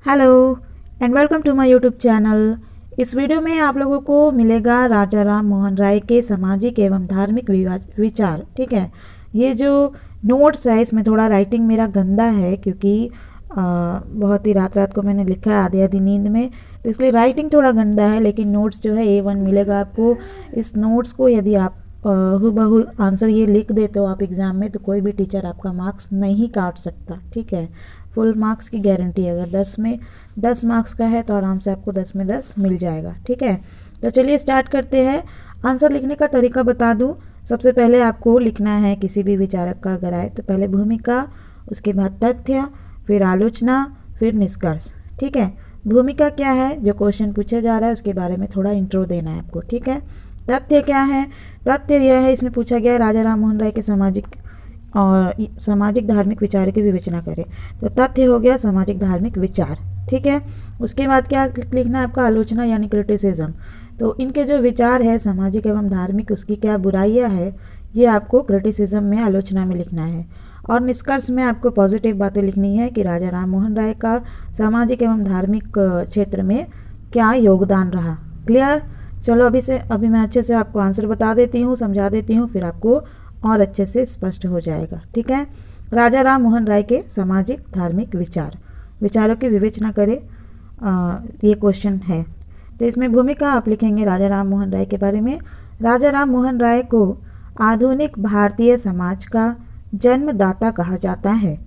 Hello and welcome to my YouTube channel. इस video में आप लोगों को मिलेगा राजा राम मोहन राय के सामाजिक एवं धार्मिक विचार। ठीक है, ये जो नोट्स है इसमें थोड़ा राइटिंग मेरा गंदा है क्योंकि बहुत ही रात रात को मैंने लिखा है आधी आधी नींद में, तो इसलिए राइटिंग थोड़ा गंदा है। लेकिन नोट्स जो है A1 मिलेगा आपको। इस नोट्स को यदि आप हूबहू आंसर ये लिख देते हो आप एग्ज़ाम में, तो कोई भी टीचर आपका मार्क्स नहीं काट सकता। ठीक है, फुल मार्क्स की गारंटी है। अगर 10 में 10 मार्क्स का है तो आराम से आपको 10 में 10 मिल जाएगा। ठीक है, तो चलिए स्टार्ट करते हैं। आंसर लिखने का तरीका बता दूं। सबसे पहले आपको लिखना है किसी भी विचारक का अगर आए तो पहले भूमिका, उसके बाद तथ्य, फिर आलोचना, फिर निष्कर्ष। ठीक है, भूमिका क्या है, जो क्वेश्चन पूछा जा रहा है उसके बारे में थोड़ा इंट्रो देना है आपको। ठीक है, तथ्य क्या है, तथ्य यह है इसमें पूछा गया है राजा राम मोहन राय के सामाजिक धार्मिक विचारों की विवेचना करें। तो तथ्य हो गया सामाजिक धार्मिक विचार। ठीक है, उसके बाद क्या लिखना है आपका, आलोचना यानी क्रिटिसिज्म। तो इनके जो विचार है सामाजिक एवं धार्मिक, उसकी क्या बुराइयां है, ये आपको क्रिटिसिज्म में, आलोचना में लिखना है। और निष्कर्ष में आपको पॉजिटिव बातें लिखनी है कि राजा राम मोहन राय का सामाजिक एवं धार्मिक क्षेत्र में क्या योगदान रहा। क्लियर? चलो अभी मैं अच्छे से आपको आंसर बता देती हूँ, समझा देती हूँ, फिर आपको और अच्छे से स्पष्ट हो जाएगा। ठीक है, राजा राम मोहन राय के सामाजिक धार्मिक विचारों की विवेचना करें, ये क्वेश्चन है। तो इसमें भूमिका आप लिखेंगे राजा राम मोहन राय के बारे में। राजा राम मोहन राय को आधुनिक भारतीय समाज का जन्मदाता कहा जाता है।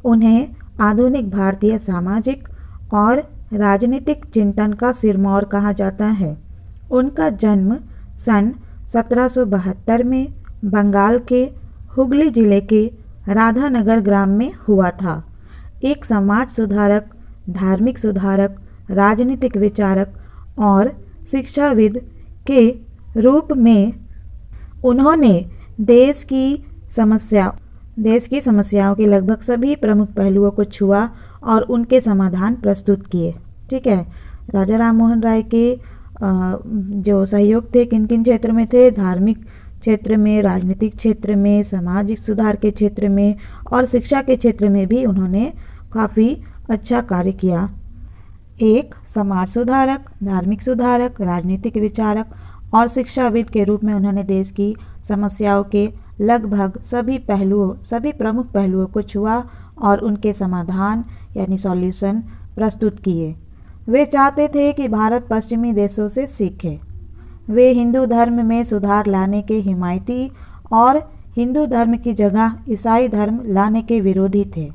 उन्हें आधुनिक भारतीय सामाजिक और राजनीतिक चिंतन का सिरमौर कहा जाता है। उनका जन्म सन 1772 में बंगाल के हुगली जिले के राधानगर ग्राम में हुआ था। एक समाज सुधारक, धार्मिक सुधारक, राजनीतिक विचारक और शिक्षाविद के रूप में उन्होंने देश की समस्याओं के लगभग सभी प्रमुख पहलुओं को छुआ और उनके समाधान प्रस्तुत किए। ठीक है, राजा राम मोहन राय के जो सहयोग थे किन किन क्षेत्र में थे, धार्मिक क्षेत्र में, राजनीतिक क्षेत्र में, सामाजिक सुधार के क्षेत्र में और शिक्षा के क्षेत्र में भी उन्होंने काफ़ी अच्छा कार्य किया। एक समाज सुधारक, धार्मिक सुधारक, राजनीतिक विचारक और शिक्षाविद के रूप में उन्होंने देश की समस्याओं के लगभग सभी प्रमुख पहलुओं को छुआ और उनके समाधान यानी सॉल्यूशन प्रस्तुत किए। वे चाहते थे कि भारत पश्चिमी देशों से सीखे। वे हिंदू धर्म में सुधार लाने के हिमायती और हिंदू धर्म की जगह ईसाई धर्म लाने के विरोधी थे।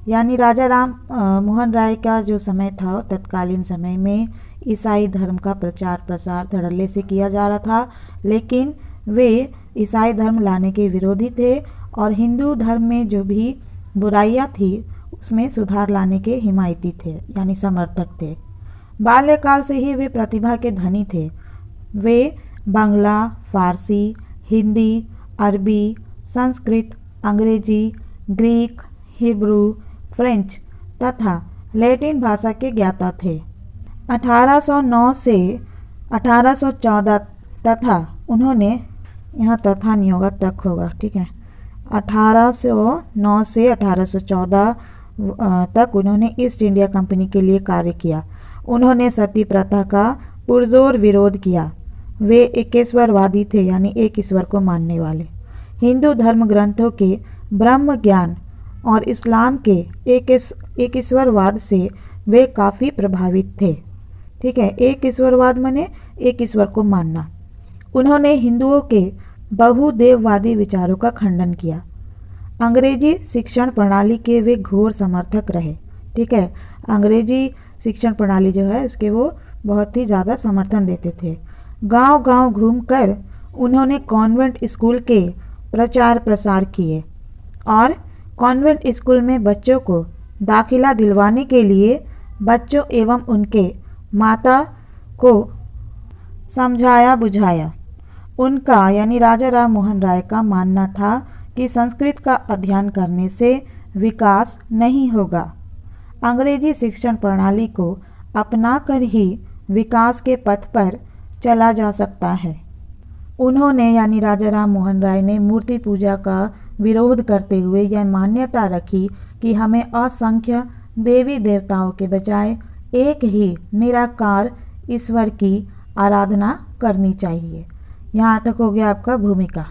यानी राजा राम मोहन राय का जो समय था, तत्कालीन समय में ईसाई धर्म का प्रचार प्रसार धड़ल्ले से किया जा रहा था, लेकिन वे ईसाई धर्म लाने के विरोधी थे और हिंदू धर्म में जो भी बुराइयां थी उसमें सुधार लाने के हिमायती थे यानी समर्थक थे। बाल्यकाल से ही वे प्रतिभा के धनी थे। वे बांग्ला, फारसी, हिंदी, अरबी, संस्कृत, अंग्रेजी, ग्रीक, हिब्रू, फ्रेंच तथा लैटिन भाषा के ज्ञाता थे। 1809 से 1814 तथा उन्होंने, यहाँ तथा नहीं होगा तक होगा, ठीक है, 1809 से 1814 तक उन्होंने ईस्ट इंडिया कंपनी के लिए कार्य किया। उन्होंने सती प्रथा का पुरजोर विरोध किया। वे एकेश्वरवादी थे यानी एक ईश्वर को मानने वाले। हिंदू धर्म ग्रंथों के ब्रह्म ज्ञान और इस्लाम के एक ईश्वरवाद से वे काफ़ी प्रभावित थे। ठीक है, एक ईश्वरवाद माने एक ईश्वर को मानना। उन्होंने हिंदुओं के बहुदेववादी विचारों का खंडन किया। अंग्रेजी शिक्षण प्रणाली के वे घोर समर्थक रहे। ठीक है, अंग्रेजी शिक्षण प्रणाली जो है उसके वो बहुत ही ज़्यादा समर्थन देते थे। गांव-गांव घूमकर उन्होंने कॉन्वेंट स्कूल के प्रचार प्रसार किए और कॉन्वेंट स्कूल में बच्चों को दाखिला दिलवाने के लिए बच्चों एवं उनके माता को समझाया बुझाया। उनका यानी राजा राम मोहन राय का मानना था कि संस्कृत का अध्ययन करने से विकास नहीं होगा। अंग्रेजी शिक्षण प्रणाली को अपनाकर ही विकास के पथ पर चला जा सकता है। उन्होंने यानी राजा राम मोहन राय ने मूर्ति पूजा का विरोध करते हुए यह मान्यता रखी कि हमें असंख्य देवी देवताओं के बजाय एक ही निराकार ईश्वर की आराधना करनी चाहिए। यहाँ तक हो गया आपका भूमिका।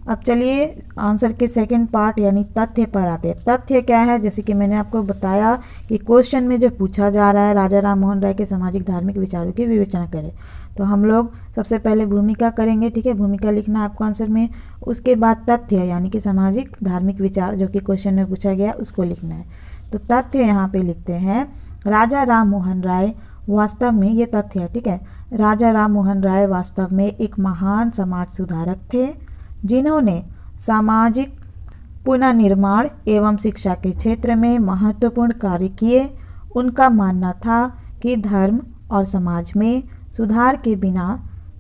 अब चलिए आंसर के सेकंड पार्ट यानी तथ्य पर आते हैं। तथ्य क्या है? जैसे कि मैंने आपको बताया कि क्वेश्चन में जो पूछा जा रहा है राजा राम मोहन राय के सामाजिक धार्मिक विचारों की विवेचना करें, तो हम लोग सबसे पहले भूमिका करेंगे। ठीक है, भूमिका लिखना आपको आंसर में। उसके बाद तथ्य यानी कि सामाजिक धार्मिक विचार जो कि क्वेश्चन में पूछा गया उसको लिखना है। तो तथ्य यहाँ पे लिखते हैं, राजा राम मोहन राय वास्तव में, ये तथ्य है। ठीक है, राजा राम मोहन राय वास्तव में एक महान समाज सुधारक थे जिन्होंने सामाजिक पुनर्निर्माण एवं शिक्षा के क्षेत्र में महत्वपूर्ण कार्य किए। उनका मानना था कि धर्म और समाज में सुधार के बिना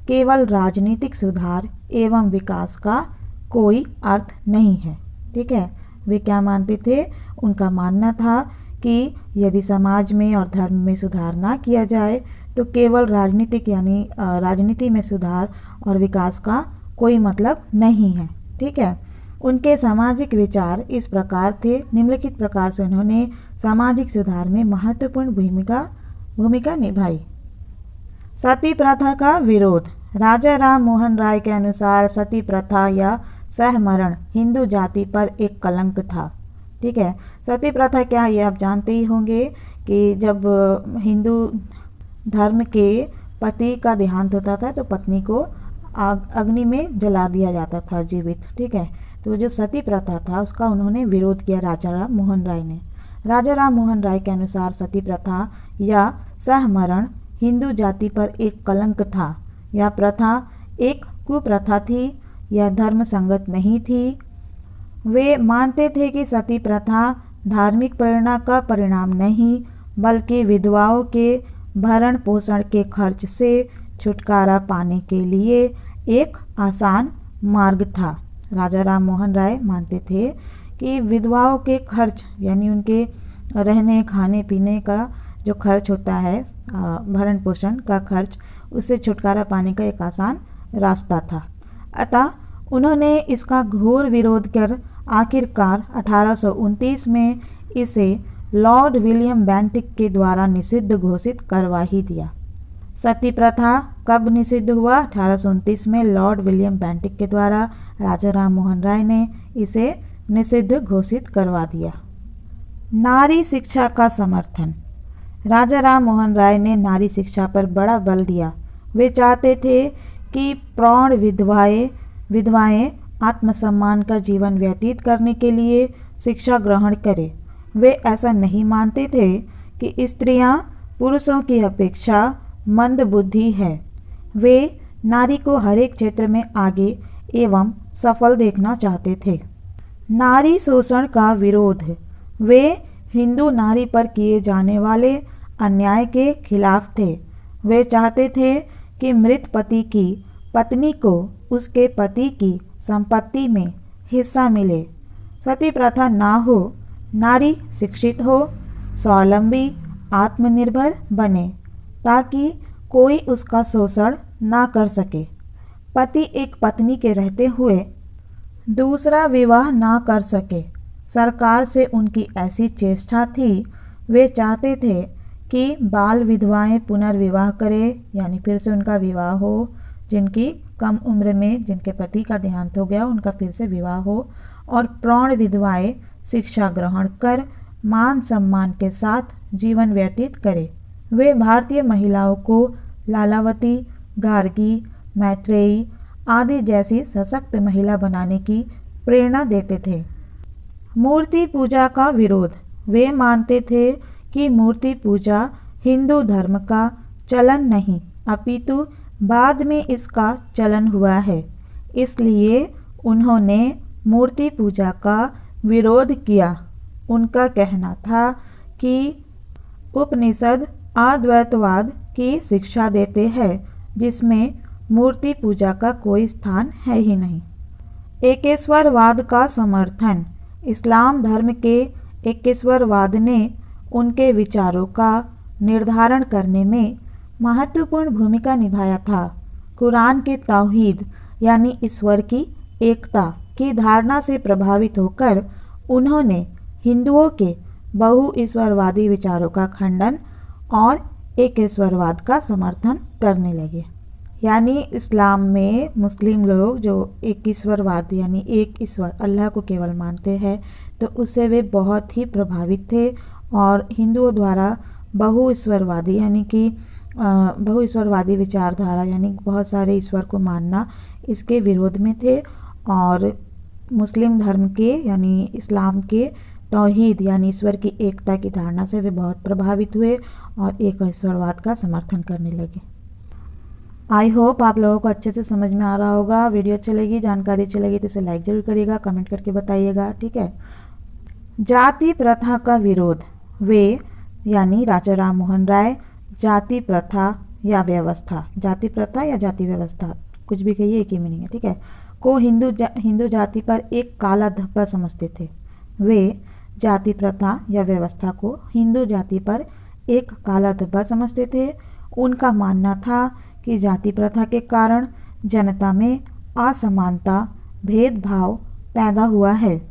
केवल राजनीतिक सुधार एवं विकास का कोई अर्थ नहीं है। ठीक है, वे क्या मानते थे? उनका मानना था कि यदि समाज में और धर्म में सुधार ना किया जाए तो केवल राजनीतिक यानी राजनीति में सुधार और विकास का कोई मतलब नहीं है। ठीक है, उनके सामाजिक विचार इस प्रकार थे, निम्नलिखित प्रकार से उन्होंने सामाजिक सुधार में महत्वपूर्ण भूमिका निभाई। सती प्रथा का विरोध। राजा राम मोहन राय के अनुसार सती प्रथा या सहमरण हिंदू जाति पर एक कलंक था। ठीक है, सती प्रथा क्या है ये आप जानते ही होंगे कि जब हिंदू धर्म के पति का देहांत होता था तो पत्नी को अग्नि में जला दिया जाता था जीवित। ठीक है, तो जो सती प्रथा था उसका उन्होंने विरोध किया राजा राम मोहन राय ने। राजा राम मोहन राय के अनुसार सती प्रथा या सहमरण हिंदू जाति पर एक कलंक था। यह प्रथा एक कुप्रथा थी, यह धर्म संगत नहीं थी। वे मानते थे कि सती प्रथा धार्मिक प्रेरणा का परिणाम नहीं बल्कि विधवाओं के भरण पोषण के खर्च से छुटकारा पाने के लिए एक आसान मार्ग था। राजा राम मोहन राय मानते थे कि विधवाओं के खर्च यानी उनके रहने खाने पीने का जो खर्च होता है, भरण पोषण का खर्च, उससे छुटकारा पाने का एक आसान रास्ता था। अतः उन्होंने इसका घोर विरोध कर आखिरकार 1829 में इसे लॉर्ड विलियम बेंटिक के द्वारा निषिद्ध घोषित करवा ही दिया। सती प्रथा कब निषिद्ध हुआ? 1829 में लॉर्ड विलियम बेंटिक के द्वारा राजा राम मोहन राय ने इसे निषिद्ध घोषित करवा दिया। नारी शिक्षा का समर्थन। राजा राम मोहन राय ने नारी शिक्षा पर बड़ा बल दिया। वे चाहते थे कि प्रौढ़ विधवाएं आत्मसम्मान का जीवन व्यतीत करने के लिए शिक्षा ग्रहण करें। वे ऐसा नहीं मानते थे कि स्त्रियां पुरुषों की अपेक्षा मंद बुद्धि है। वे नारी को हर एक क्षेत्र में आगे एवं सफल देखना चाहते थे। नारी शोषण का विरोध। वे हिंदू नारी पर किए जाने वाले अन्याय के खिलाफ थे। वे चाहते थे कि मृत पति की पत्नी को उसके पति की संपत्ति में हिस्सा मिले। सती प्रथा ना हो, नारी शिक्षित हो, स्वावलंबी, आत्मनिर्भर बने ताकि कोई उसका शोषण ना कर सके। पति एक पत्नी के रहते हुए दूसरा विवाह ना कर सके। सरकार से उनकी ऐसी चेष्टा थी। वे चाहते थे कि बाल विधवाएं पुनर्विवाह करें यानी फिर से उनका विवाह हो, जिनकी कम उम्र में जिनके पति का देहांत हो गया उनका फिर से विवाह हो, और प्रौढ़ विधवाएं शिक्षा ग्रहण कर मान सम्मान के साथ जीवन व्यतीत करें। वे भारतीय महिलाओं को लालावती, गार्गी, मैत्रेयी आदि जैसी सशक्त महिला बनाने की प्रेरणा देते थे। मूर्ति पूजा का विरोध। वे मानते थे कि मूर्ति पूजा हिंदू धर्म का चलन नहीं अपितु बाद में इसका चलन हुआ है, इसलिए उन्होंने मूर्ति पूजा का विरोध किया। उनका कहना था कि उपनिषद अद्वैतवाद की शिक्षा देते हैं जिसमें मूर्ति पूजा का कोई स्थान है ही नहीं। एकेश्वरवाद का समर्थन। इस्लाम धर्म के एकेश्वरवाद ने उनके विचारों का निर्धारण करने में महत्वपूर्ण भूमिका निभाया था। कुरान के तौहीद यानी ईश्वर की एकता की धारणा से प्रभावित होकर उन्होंने हिंदुओं के बहु ईश्वरवादी विचारों का खंडन और एक ईश्वरवाद का समर्थन करने लगे। यानी इस्लाम में मुस्लिम लोग जो एक ईश्वरवाद यानी एक ईश्वर अल्लाह को केवल मानते हैं, तो उससे वे बहुत ही प्रभावित थे और हिंदुओं द्वारा बहु ईश्वरवादी यानी कि बहु ईश्वरवादी विचारधारा यानी बहुत सारे ईश्वर को मानना, इसके विरोध में थे और मुस्लिम धर्म के यानी इस्लाम के तौहीद यानी ईश्वर की एकता की धारणा से वे बहुत प्रभावित हुए और एक ईश्वरवाद का समर्थन करने लगे। आई होप आप लोगों को अच्छे से समझ में आ रहा होगा। वीडियो अच्छी लगी, जानकारी अच्छी लगी तो इसे लाइक जरूर करिएगा, कमेंट करके बताइएगा, ठीक है। जाति प्रथा का विरोध। वे यानी राजा राम मोहन राय जाति प्रथा या व्यवस्था, जाति प्रथा या जाति व्यवस्था कुछ भी कहिए, एक ही मीनिंग है, ठीक है, को हिंदू जाति पर एक काला धब्बा समझते थे। वे जाति प्रथा या व्यवस्था को हिंदू जाति पर एक काला धब्बा समझते थे। उनका मानना था कि जाति प्रथा के कारण जनता में असमानता, भेदभाव पैदा हुआ है।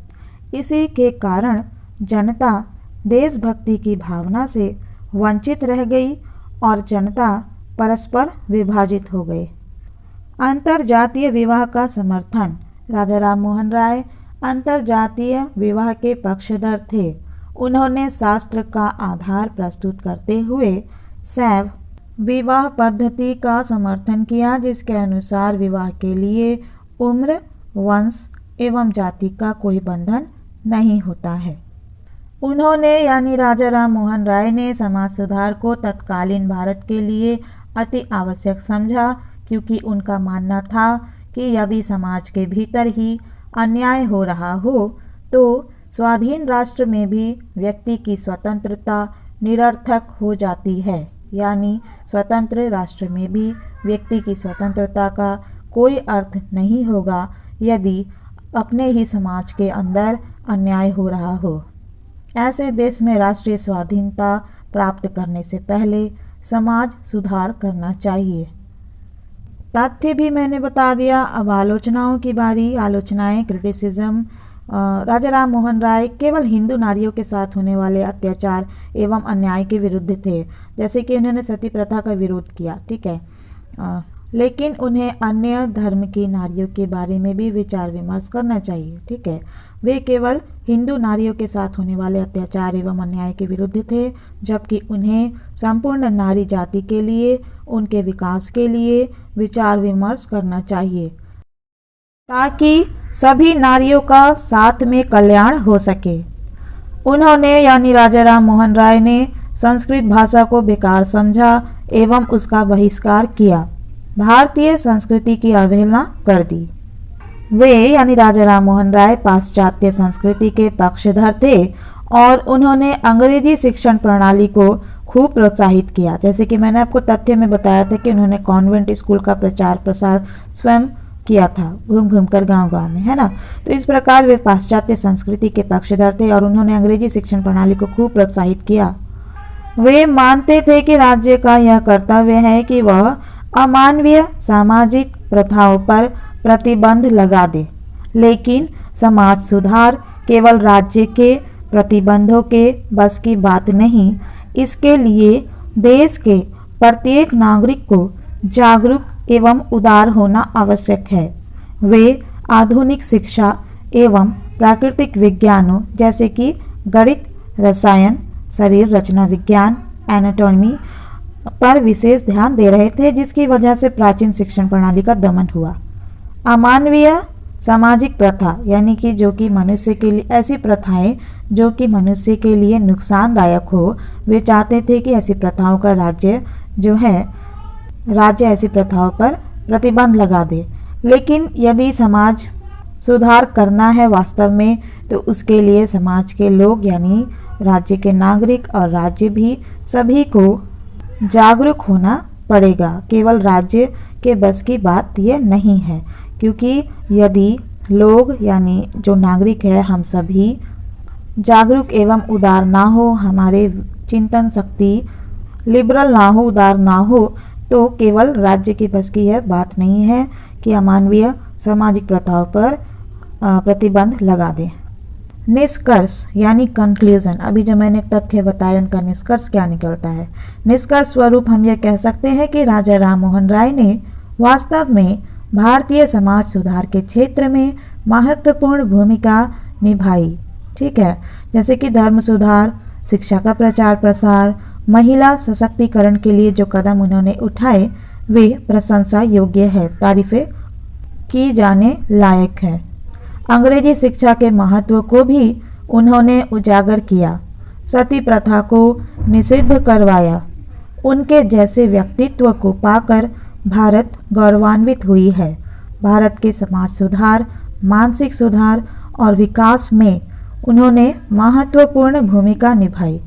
इसी के कारण जनता देशभक्ति की भावना से वंचित रह गई और जनता परस्पर विभाजित हो गए। अंतरजातीय विवाह का समर्थन। राजा राम मोहन राय अंतरजातीय विवाह के पक्षधर थे। उन्होंने शास्त्र का आधार प्रस्तुत करते हुए शैव विवाह पद्धति का समर्थन किया, जिसके अनुसार विवाह के लिए उम्र, वंश एवं जाति का कोई बंधन नहीं होता है। उन्होंने यानी राजा राम मोहन राय ने समाज सुधार को तत्कालीन भारत के लिए अति आवश्यक समझा, क्योंकि उनका मानना था कि यदि समाज के भीतर ही अन्याय हो रहा हो तो स्वाधीन राष्ट्र में भी व्यक्ति की स्वतंत्रता निरर्थक हो जाती है। यानी स्वतंत्र राष्ट्र में भी व्यक्ति की स्वतंत्रता का कोई अर्थ नहीं होगा यदि अपने ही समाज के अंदर अन्याय हो रहा हो। ऐसे देश में राष्ट्रीय स्वाधीनता प्राप्त करने से पहले समाज सुधार करना चाहिए। तथ्य भी मैंने बता दिया। अब आलोचनाओं की बारी। आलोचनाएं, क्रिटिसिज्म। राजा राम मोहन राय केवल हिंदू नारियों के साथ होने वाले अत्याचार एवं अन्याय के विरुद्ध थे, जैसे कि उन्होंने सती प्रथा का विरोध किया, ठीक है, लेकिन उन्हें अन्य धर्म की नारियों के बारे में भी विचार विमर्श करना चाहिए, ठीक है। वे केवल हिंदू नारियों के साथ होने वाले अत्याचार एवं अन्याय के विरुद्ध थे, जबकि उन्हें संपूर्ण नारी जाति के लिए, उनके विकास के लिए विचार विमर्श करना चाहिए, ताकि सभी नारियों का साथ में कल्याण हो सके। उन्होंने यानी राजा राम मोहन राय ने संस्कृत भाषा को बेकार समझा एवं उसका बहिष्कार किया, भारतीय संस्कृति की अवहेलना कर दी। वे यानी राजा राम मोहन राय पाश्चात्य संस्कृति के पक्षधर थे और उन्होंने अंग्रेजी शिक्षण प्रणाली को खूब प्रोत्साहित किया। जैसे कि मैंने आपको तथ्य में बताया था कि उन्होंने कॉन्वेंट स्कूल का प्रचार प्रसार स्वयं किया था, घूम घूम कर गाँव-गाँव में, है ना। तो इस प्रकार वे पाश्चात्य संस्कृति के पक्षधर थे और उन्होंने अंग्रेजी शिक्षण प्रणाली को खूब प्रोत्साहित किया। वे मानते थे कि राज्य का यह कर्तव्य है कि वह अमानवीय सामाजिक प्रथाओं पर प्रतिबंध लगा दे, लेकिन समाज सुधार केवल राज्य के प्रतिबंधों के बस की बात नहीं। इसके लिए देश के प्रत्येक नागरिक को जागरूक एवं उदार होना आवश्यक है। वे आधुनिक शिक्षा एवं प्राकृतिक विज्ञानों जैसे कि गणित, रसायन, शरीर रचना विज्ञान, एनाटॉमी पर विशेष ध्यान दे रहे थे, जिसकी वजह से प्राचीन शिक्षण प्रणाली का दमन हुआ। अमानवीय सामाजिक प्रथा यानी कि जो कि मनुष्य के लिए, ऐसी प्रथाएं जो कि मनुष्य के लिए नुकसानदायक हो, वे चाहते थे कि ऐसी प्रथाओं का राज्य ऐसी प्रथाओं पर प्रतिबंध लगा दे। लेकिन यदि समाज सुधार करना है वास्तव में, तो उसके लिए समाज के लोग यानी राज्य के नागरिक और राज्य भी सभी को जागरूक होना पड़ेगा। केवल राज्य के बस की बात यह नहीं है, क्योंकि यदि लोग यानी जो नागरिक है हम सभी जागरूक एवं उदार ना हो, हमारे चिंतन शक्ति लिबरल ना हो, उदार ना हो, तो केवल राज्य की बस की यह बात नहीं है कि अमानवीय सामाजिक प्रथाओं पर प्रतिबंध लगा दें। निष्कर्ष यानी कंक्लूजन, अभी जो मैंने तथ्य बताए उनका निष्कर्ष क्या निकलता है। निष्कर्ष स्वरूप हम ये कह सकते हैं कि राजा राम मोहन राय ने वास्तव में भारतीय समाज सुधार के क्षेत्र में महत्वपूर्ण भूमिका निभाई। ठीक है, जैसे कि धर्म सुधार, शिक्षा का प्रचार प्रसार, महिला सशक्तिकरण के लिए जो कदम उन्होंने उठाए वे प्रशंसा योग्य है, तारीफें की जाने लायक है। अंग्रेजी शिक्षा के महत्व को भी उन्होंने उजागर किया, सती प्रथा को निषिद्ध करवाया। उनके जैसे व्यक्तित्व को पाकर भारत गौरवान्वित हुई है। भारत के समाज सुधार, मानसिक सुधार और विकास में उन्होंने महत्वपूर्ण भूमिका निभाई।